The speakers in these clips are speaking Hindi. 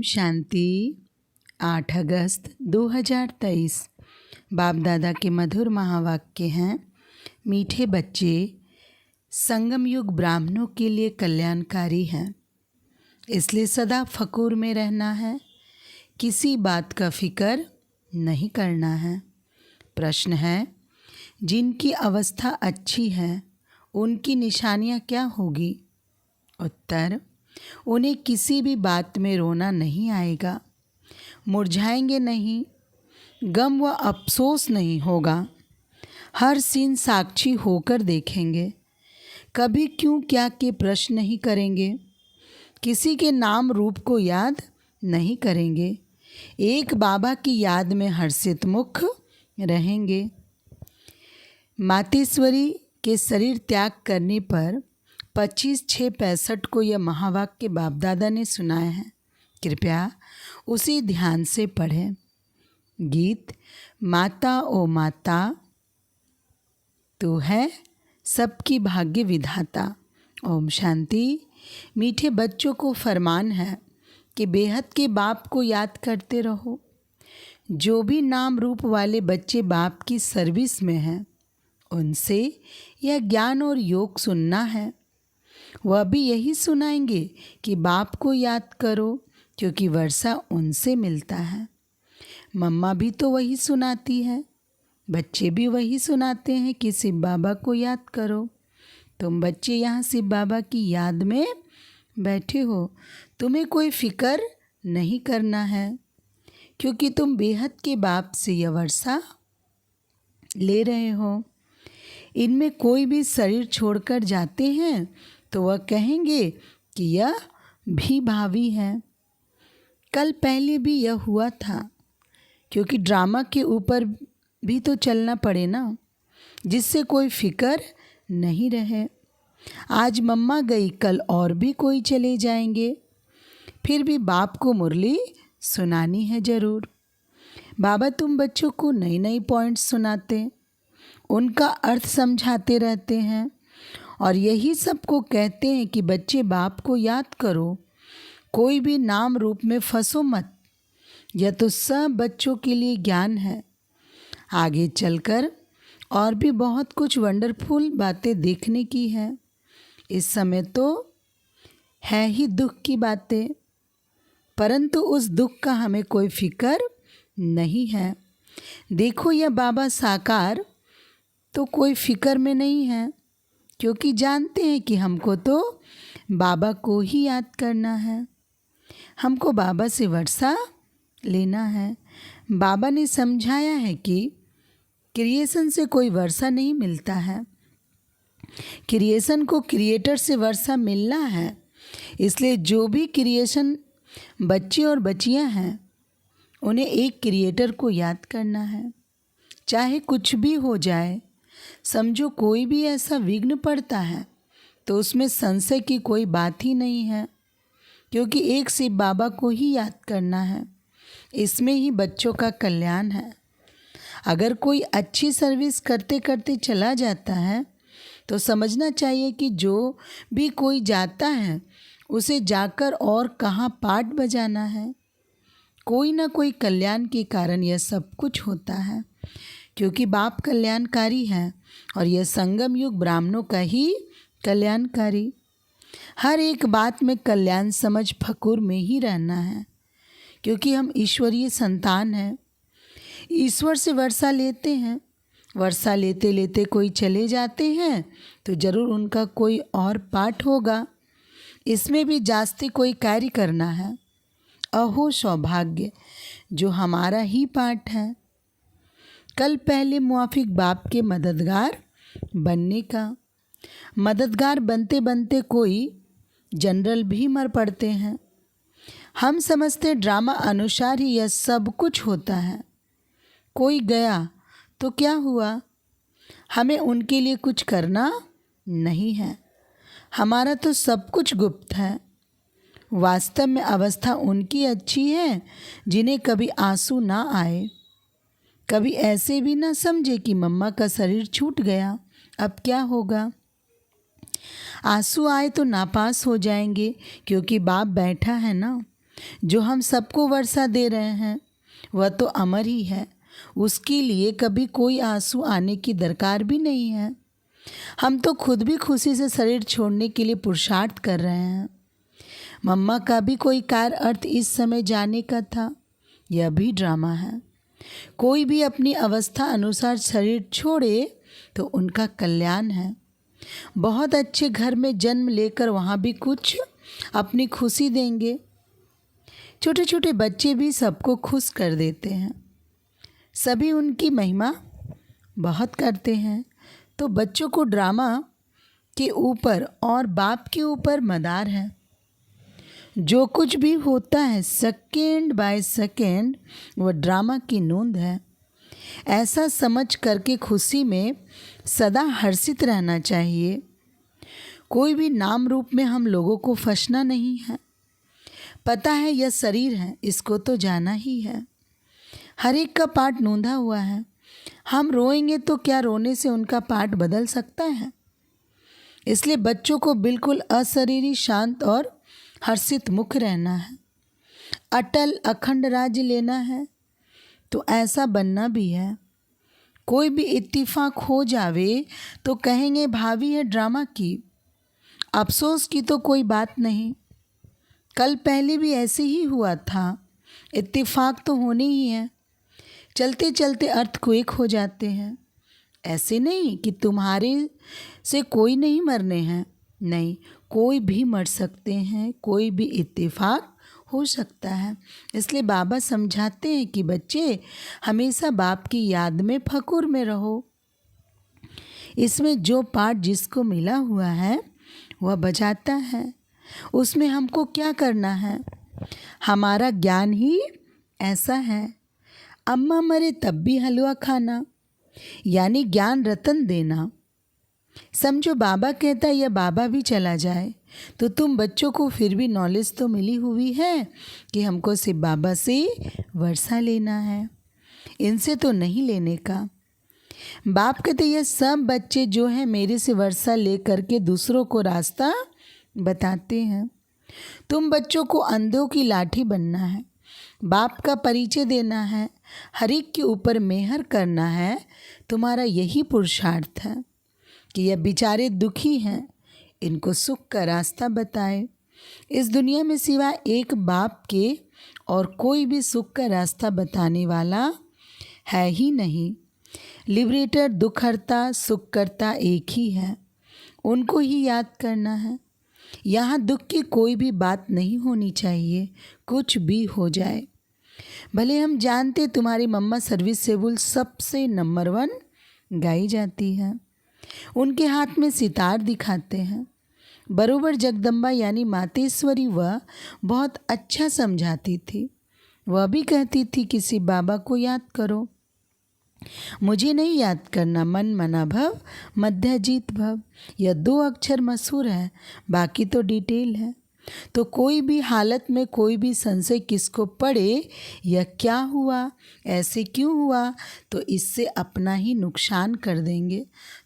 ओम शांति। 8 अगस्त 2023 बाप दादा के मधुर महावाक्य हैं। मीठे बच्चे संगम युग ब्राह्मणों के लिए कल्याणकारी हैं, इसलिए सदा फकूर में रहना है, किसी बात का फिक्र नहीं करना है। प्रश्न है, जिनकी अवस्था अच्छी है उनकी निशानियाँ क्या होगी? उत्तर, उन्हें किसी भी बात में रोना नहीं आएगा, मुरझाएंगे नहीं, गम व अफसोस नहीं होगा, हर सीन साक्षी होकर देखेंगे, कभी क्यों क्या के प्रश्न नहीं करेंगे, किसी के नाम रूप को याद नहीं करेंगे, एक बाबा की याद में हर्षित मुख रहेंगे। मातेश्वरी के शरीर त्याग करने पर 25/6/65 को यह महावाक्य बाप दादा ने सुनाया है। कृपया उसी ध्यान से पढ़ें। गीत। माता ओ माता, तू है सबकी भाग्य विधाता। ओम शांति। मीठे बच्चों को फरमान है कि बेहद के बाप को याद करते रहो। जो भी नाम रूप वाले बच्चे बाप की सर्विस में हैं, उनसे यह ज्ञान और योग सुनना है। वह भी यही सुनाएंगे कि बाप को याद करो, क्योंकि वर्षा उनसे मिलता है। मम्मा भी तो वही सुनाती है, बच्चे भी वही सुनाते हैं कि शिव बाबा को याद करो। तुम बच्चे यहाँ शिव बाबा की याद में बैठे हो, तुम्हें कोई फिक्र नहीं करना है, क्योंकि तुम बेहद के बाप से यह वर्षा ले रहे हो। इनमें कोई भी शरीर छोड़कर जाते हैं तो वह कहेंगे कि यह भी भावी है। कल पहले भी यह हुआ था, क्योंकि ड्रामा के ऊपर भी तो चलना पड़े ना, जिससे कोई फिक्र नहीं रहे। आज मम्मा गई, कल और भी कोई चले जाएंगे, फिर भी बाप को मुरली सुनानी है ज़रूर। बाबा तुम बच्चों को नई नई पॉइंट्स सुनाते, उनका अर्थ समझाते रहते हैं और यही सबको कहते हैं कि बच्चे बाप को याद करो, कोई भी नाम रूप में फंसो मत। यह तो सब बच्चों के लिए ज्ञान है। आगे चलकर और भी बहुत कुछ वंडरफुल बातें देखने की है। इस समय तो है ही दुख की बातें, परंतु उस दुख का हमें कोई फिक्र नहीं है। देखो यह बाबा साकार तो कोई फिक्र में नहीं है, क्योंकि जानते हैं कि हमको तो बाबा को ही याद करना है, हमको बाबा से वर्षा लेना है। बाबा ने समझाया है कि क्रिएशन से कोई वर्षा नहीं मिलता है, क्रिएशन को क्रिएटर से वर्षा मिलना है। इसलिए जो भी क्रिएशन बच्चे और बच्चियां हैं, उन्हें एक क्रिएटर को याद करना है, चाहे कुछ भी हो जाए। समझो कोई भी ऐसा विघ्न पड़ता है तो उसमें संशय की कोई बात ही नहीं है, क्योंकि एक शिव बाबा को ही याद करना है। इसमें ही बच्चों का कल्याण है। अगर कोई अच्छी सर्विस करते करते चला जाता है तो समझना चाहिए कि जो भी कोई जाता है उसे जाकर और कहाँ पाठ बजाना है। कोई ना कोई कल्याण के कारण यह सब कुछ होता है, क्योंकि बाप कल्याणकारी है और यह संगम युग ब्राह्मणों का ही कल्याणकारी। हर एक बात में कल्याण समझ फकूर में ही रहना है, क्योंकि हम ईश्वरीय संतान हैं। ईश्वर से वर्षा लेते हैं, वर्षा लेते लेते कोई चले जाते हैं तो ज़रूर उनका कोई और पाठ होगा। इसमें भी जास्ती कोई कार्य करना है। अहो सौभाग्य जो हमारा ही पाठ है। कल पहले मुआफिक बाप के मददगार बनने का। मददगार बनते बनते कोई जनरल भी मर पड़ते हैं। हम समझते ड्रामा अनुसार ही यह सब कुछ होता है। कोई गया तो क्या हुआ, हमें उनके लिए कुछ करना नहीं है। हमारा तो सब कुछ गुप्त है। वास्तव में अवस्था उनकी अच्छी है जिन्हें कभी आंसू ना आए, कभी ऐसे भी ना समझे कि मम्मा का शरीर छूट गया, अब क्या होगा। आंसू आए तो नापास हो जाएंगे, क्योंकि बाप बैठा है ना, जो हम सबको वर्षा दे रहे हैं वह तो अमर ही है, उसके लिए कभी कोई आंसू आने की दरकार भी नहीं है। हम तो खुद भी खुशी से शरीर छोड़ने के लिए पुरुषार्थ कर रहे हैं। मम्मा का भी कोई कार्य अर्थ इस समय जाने का था, यह भी ड्रामा है। कोई भी अपनी अवस्था अनुसार शरीर छोड़े तो उनका कल्याण है। बहुत अच्छे घर में जन्म लेकर वहाँ भी कुछ अपनी खुशी देंगे। छोटे छोटे बच्चे भी सबको खुश कर देते हैं, सभी उनकी महिमा बहुत करते हैं। तो बच्चों को ड्रामा के ऊपर और बाप के ऊपर मदार है। जो कुछ भी होता है सेकेंड बाय सेकेंड वह ड्रामा की नोंद है। ऐसा समझ करके खुशी में सदा हर्षित रहना चाहिए। कोई भी नाम रूप में हम लोगों को फंसना नहीं है। पता है यह शरीर है, इसको तो जाना ही है। हर एक का पार्ट नोंधा हुआ है। हम रोएंगे तो क्या रोने से उनका पार्ट बदल सकता है? इसलिए बच्चों को बिल्कुल अशरीरी, शांत और हर्षित मुख रहना है। अटल अखंड राज्य लेना है तो ऐसा बनना भी है। कोई भी इत्तेफाक हो जावे तो कहेंगे भाभी है ड्रामा की। अफसोस की तो कोई बात नहीं, कल पहले भी ऐसे ही हुआ था। इत्तेफाक तो होने ही है। चलते चलते अर्थक्वेक हो जाते हैं। ऐसे नहीं कि तुम्हारे से कोई नहीं मरने हैं, नहीं, कोई भी मर सकते हैं, कोई भी इत्तेफाक हो सकता है। इसलिए बाबा समझाते हैं कि बच्चे हमेशा बाप की याद में फकुर में रहो। इसमें जो पार्ट जिसको मिला हुआ है वह बजाता है, उसमें हमको क्या करना है? हमारा ज्ञान ही ऐसा है। अम्मा मरे तब भी हलवा खाना, यानी ज्ञान रतन देना। समझो बाबा कहता है या बाबा भी चला जाए तो तुम बच्चों को फिर भी नॉलेज तो मिली हुई है कि हमको सिर्फ बाबा से वर्षा लेना है, इनसे तो नहीं लेने का। बाप कहते ये सब बच्चे जो हैं मेरे से वर्षा ले करके दूसरों को रास्ता बताते हैं। तुम बच्चों को अंधों की लाठी बनना है, बाप का परिचय देना है, हर एक के ऊपर मेहर करना है। तुम्हारा यही पुरुषार्थ है कि यह बेचारे दुखी हैं, इनको सुख का रास्ता बताए। इस दुनिया में सिवा एक बाप के और कोई भी सुख का रास्ता बताने वाला है ही नहीं। लिबरेटर, दुखहर्ता, सुखकर्ता एक ही है, उनको ही याद करना है। यहाँ दुख की कोई भी बात नहीं होनी चाहिए, कुछ भी हो जाए। भले हम जानते तुम्हारी मम्मा सर्विसेबल सबसे नंबर 1 गाई जाती है, उनके हाथ में सितार दिखाते हैं। बरोबर जगदम्बा यानी मातेश्वरी वह बहुत अच्छा समझाती थी। वह भी कहती थी किसी बाबा को याद करो। मुझे नहीं याद करना, मन मना भव मध्याजीत भव, यह 2 अक्षर मशहूर है, बाकी तो डिटेल है। तो कोई भी हालत में कोई भी संशय किसको पड़े, यह क्या हुआ, ऐसे क्यों हुआ, तो इससे अपना ही नुकसान कर देंगे।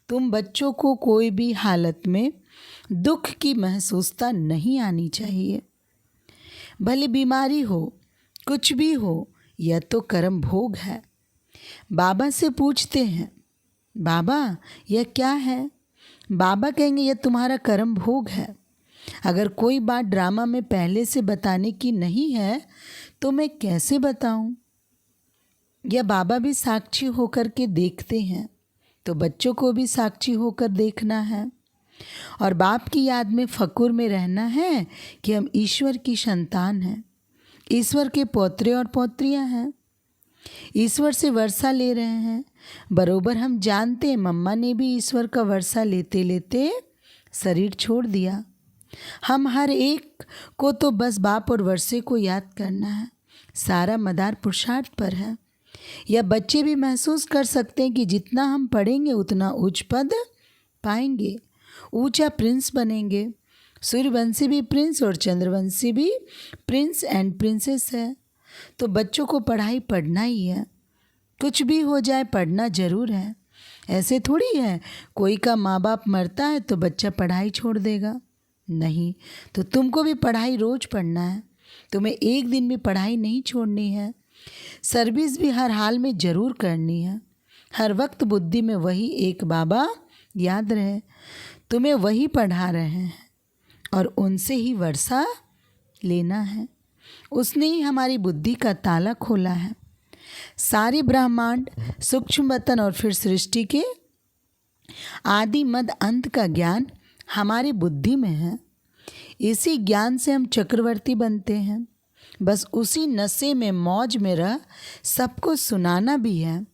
तुम बच्चों को कोई भी हालत में दुख की महसूसता नहीं आनी चाहिए। भले बीमारी हो, कुछ भी हो, यह तो कर्म भोग है। बाबा से पूछते हैं बाबा यह क्या है? बाबा कहेंगे यह तुम्हारा कर्म भोग है। अगर कोई बात ड्रामा में पहले से बताने की नहीं है तो मैं कैसे बताऊं? यह बाबा भी साक्षी होकर के देखते हैं, तो बच्चों को भी साक्षी होकर देखना है। और बाप की याद में फकुर में रहना है कि हम ईश्वर की संतान हैं, ईश्वर के पौत्रे और पौत्रियां हैं, ईश्वर से वर्षा ले रहे हैं। बरोबर हम जानते हैं मम्मा ने भी ईश्वर का वर्षा लेते लेते शरीर छोड़ दिया। हम हर एक को तो बस बाप और वर्षे को याद करना है, सारा मदार पुरुषार्थ पर है। यह बच्चे भी महसूस कर सकते हैं कि जितना हम पढ़ेंगे उतना उच्च पद पाएंगे, ऊंचा प्रिंस बनेंगे। सूर्यवंशी भी प्रिंस और चंद्रवंशी भी प्रिंस एंड प्रिंसेस है। तो बच्चों को पढ़ाई पढ़ना ही है, कुछ भी हो जाए पढ़ना ज़रूर है। ऐसे थोड़ी है कोई का माँ बाप मरता है तो बच्चा पढ़ाई छोड़ देगा, नहीं, तो तुमको भी पढ़ाई रोज़ पढ़ना है। तुम्हें एक दिन भी पढ़ाई नहीं छोड़नी है, सर्विस भी हर हाल में ज़रूर करनी है। हर वक्त बुद्धि में वही एक बाबा याद रहे, तुम्हें वही पढ़ा रहे हैं और उनसे ही वर्षा लेना है। उसने ही हमारी बुद्धि का ताला खोला है। सारे ब्रह्मांड, सूक्ष्म वतन और फिर सृष्टि के आदि मद अंत का ज्ञान हमारी बुद्धि में है। इसी ज्ञान से हम चक्रवर्ती बनते हैं। बस उसी नशे में मौज में रह सबको सुनाना भी है।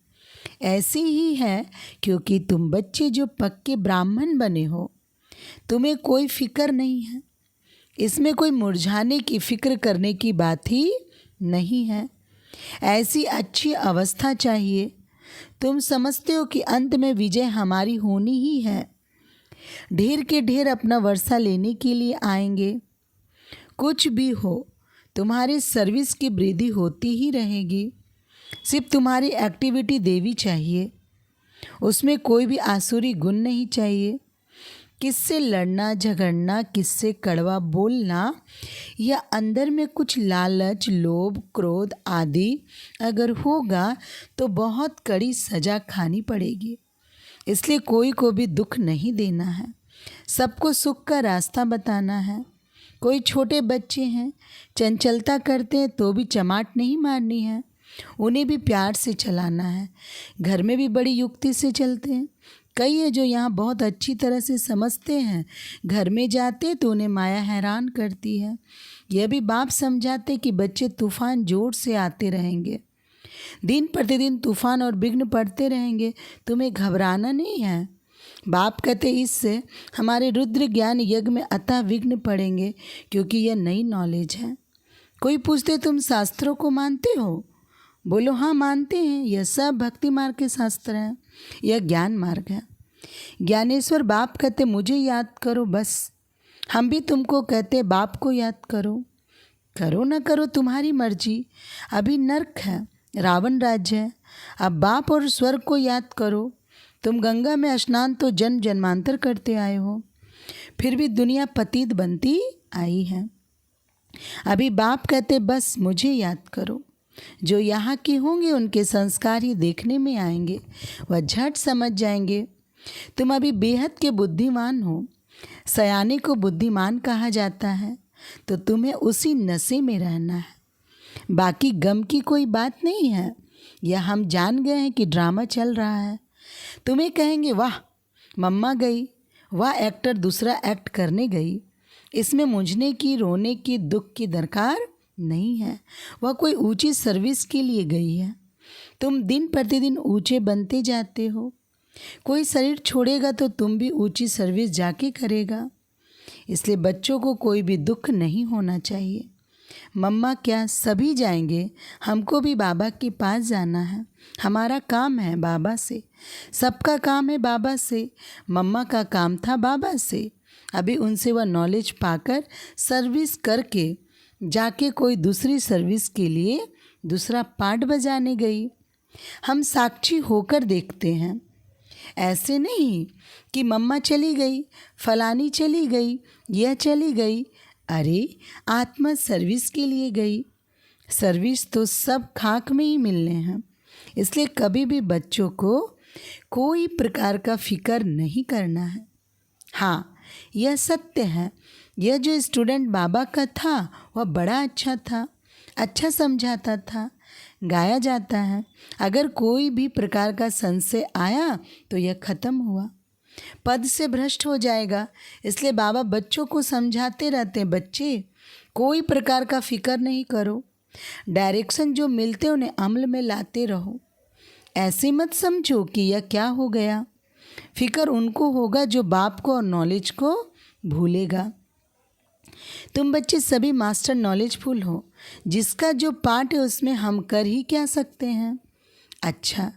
ऐसी ही है क्योंकि तुम बच्चे जो पक्के ब्राह्मण बने हो, तुम्हें कोई फिक्र नहीं है। इसमें कोई मुरझाने की फिक्र करने की बात ही नहीं है। ऐसी अच्छी अवस्था चाहिए। तुम समझते हो कि अंत में विजय हमारी होनी ही है। ढेर के ढेर अपना वर्षा लेने के लिए आएंगे। कुछ भी हो, तुम्हारी सर्विस की वृद्धि होती ही रहेगी। सिर्फ तुम्हारी एक्टिविटी देवी चाहिए, उसमें कोई भी आसुरी गुण नहीं चाहिए। किससे लड़ना झगड़ना, किससे कड़वा बोलना या अंदर में कुछ लालच, लोभ, क्रोध आदि अगर होगा तो बहुत कड़ी सज़ा खानी पड़ेगी। इसलिए कोई को भी दुख नहीं देना है, सबको सुख का रास्ता बताना है। कोई छोटे बच्चे हैं, चंचलता करते हैं तो भी चमाट नहीं मारनी है, उन्हें भी प्यार से चलाना है। घर में भी बड़ी युक्ति से चलते हैं। कई है जो यहाँ बहुत अच्छी तरह से समझते हैं, घर में जाते तो उन्हें माया हैरान करती है। यह भी बाप समझाते कि बच्चे तूफान जोर से आते रहेंगे, दिन प्रतिदिन तूफान और विघ्न पड़ते रहेंगे, तुम्हें घबराना नहीं है। बाप कहते इससे हमारे रुद्र ज्ञान यज्ञ में अतः विघ्न पड़ेंगे, क्योंकि यह नई नॉलेज है। कोई पूछते तुम शास्त्रों को मानते हो? बोलो हाँ मानते हैं। यह सब भक्ति मार्ग के शास्त्र हैं, यह ज्ञान मार्ग है। ज्ञानेश्वर बाप कहते मुझे याद करो बस। हम भी तुमको कहते बाप को याद करो। करो ना करो तुम्हारी मर्जी। अभी नर्क है, रावण राज्य है। अब बाप और स्वर्ग को याद करो। तुम गंगा में स्नान तो जन्म जन्मांतर करते आए हो, फिर भी दुनिया पतित बनती आई है। अभी बाप कहते बस मुझे याद करो। जो यहाँ के होंगे उनके संस्कार ही देखने में आएंगे, वह झट समझ जाएंगे। तुम अभी बेहद के बुद्धिमान हो। सयाने को बुद्धिमान कहा जाता है, तो तुम्हें उसी नशे में रहना है। बाकी गम की कोई बात नहीं है। यह हम जान गए हैं कि ड्रामा चल रहा है। तुम्हें कहेंगे वाह मम्मा गई, वाह एक्टर दूसरा एक्ट करने गई। इसमें मुझने की, रोने की, दुख की दरकार नहीं है। वह कोई ऊंची सर्विस के लिए गई है। तुम दिन प्रतिदिन ऊंचे बनते जाते हो। कोई शरीर छोड़ेगा तो तुम भी ऊंची सर्विस जाके करेगा। इसलिए बच्चों को कोई भी दुख नहीं होना चाहिए। मम्मा क्या, सभी जाएंगे, हमको भी बाबा के पास जाना है। हमारा काम है बाबा से, सबका काम है बाबा से। मम्मा का काम था बाबा से। अभी उनसे वह नॉलेज पाकर सर्विस करके जाके कोई दूसरी सर्विस के लिए दूसरा पार्ट बजाने गई। हम साक्षी होकर देखते हैं। ऐसे नहीं कि मम्मा चली गई, फलानी चली गई, यह चली गई। अरे आत्मा सर्विस के लिए गई। सर्विस तो सब खाक में ही मिलने हैं। इसलिए कभी भी बच्चों को कोई प्रकार का फिक्र नहीं करना है। हाँ, यह सत्य है। यह जो स्टूडेंट बाबा का था वह बड़ा अच्छा था, अच्छा समझाता था, गाया जाता है। अगर कोई भी प्रकार का संशय आया तो यह खत्म हुआ, पद से भ्रष्ट हो जाएगा। इसलिए बाबा बच्चों को समझाते रहते हैं, बच्चे कोई प्रकार का फिक्र नहीं करो। डायरेक्शन जो मिलते उन्हें अमल में लाते रहो। ऐसे मत समझो कि यह क्या हो गया। फिक्र उनको होगा जो बाप को और नॉलेज को भूलेगा। तुम बच्चे सभी मास्टर नॉलेजफुल हो। जिसका जो पार्ट है उसमें हम कर ही क्या सकते हैं। अच्छा,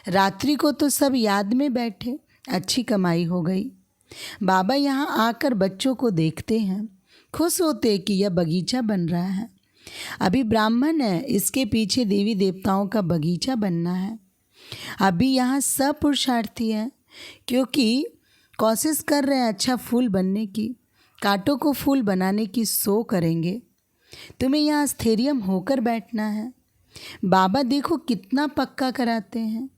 रात्रि को तो सब याद में बैठे, अच्छी कमाई हो गई। बाबा यहाँ आकर बच्चों को देखते हैं, खुश होते कि यह बगीचा बन रहा है। अभी ब्राह्मण है, इसके पीछे देवी देवताओं का बगीचा बनना है। अभी यहाँ सब पुरुषार्थी हैं, क्योंकि कोशिश कर रहे हैं अच्छा फूल बनने की। कांटों को फूल बनाने की सो करेंगे। तुम्हें यहाँ स्थैर्य होकर बैठना है। बाबा देखो कितना पक्का कराते हैं।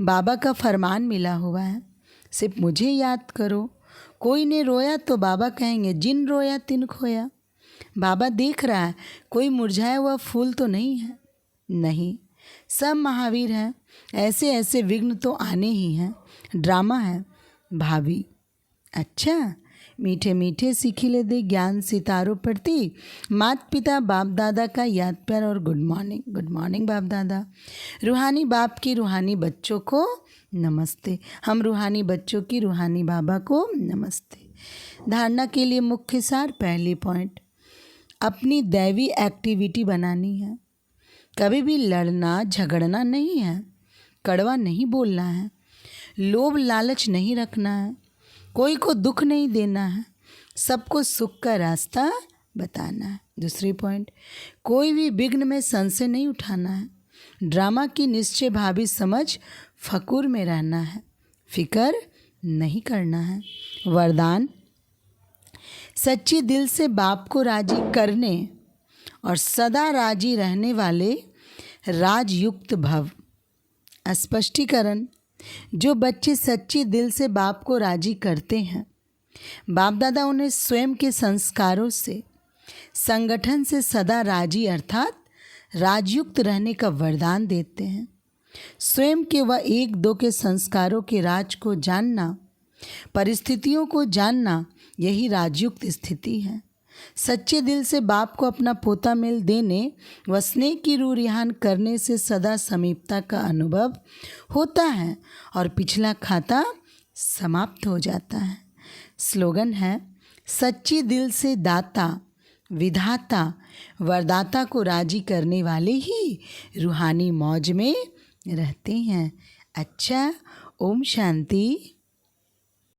बाबा का फरमान मिला हुआ है, सिर्फ मुझे याद करो। कोई ने रोया तो बाबा कहेंगे जिन रोया तिन खोया। बाबा देख रहा है कोई मुरझाया हुआ फूल तो नहीं है। नहीं, सब महावीर हैं। ऐसे ऐसे विघ्न तो आने ही हैं। ड्रामा है भाभी। अच्छा, मीठे मीठे सीखिले दे ज्ञान सितारों प्रति माता पिता बाप दादा का याद प्यार और गुड मॉर्निंग। गुड मॉर्निंग बाप दादा। रूहानी बाप की रूहानी बच्चों को नमस्ते। हम रूहानी बच्चों की रूहानी बाबा को नमस्ते। धारणा के लिए मुख्य सार, पहली पॉइंट, अपनी दैवी एक्टिविटी बनानी है। कभी भी लड़ना झगड़ना नहीं है, कड़वा नहीं बोलना है, लोभ लालच नहीं रखना है, कोई को दुख नहीं देना है, सबको सुख का रास्ता बताना है। दूसरी पॉइंट, कोई भी विघ्न में संशय नहीं उठाना है। ड्रामा की निश्चय भावी समझ फकूर में रहना है, फिकर नहीं करना है। वरदान, सच्चे दिल से बाप को राजी करने और सदा राजी रहने वाले राजयुक्त भव। स्पष्टीकरण, जो बच्चे सच्चे दिल से बाप को राजी करते हैं, बाप दादा उन्हें स्वयं के संस्कारों से, संगठन से सदा राजी अर्थात राजयुक्त रहने का वरदान देते हैं। स्वयं के व एक दो के संस्कारों के राज को जानना, परिस्थितियों को जानना, यही राजयुक्त स्थिति है। सच्चे दिल से बाप को अपना पोता मेल देने व स्नेह की रूह रिहान करने से सदा समीपता का अनुभव होता है और पिछला खाता समाप्त हो जाता है। स्लोगन है, सच्चे दिल से दाता विधाता वरदाता को राजी करने वाले ही रूहानी मौज में रहते हैं। अच्छा, ओम शांति।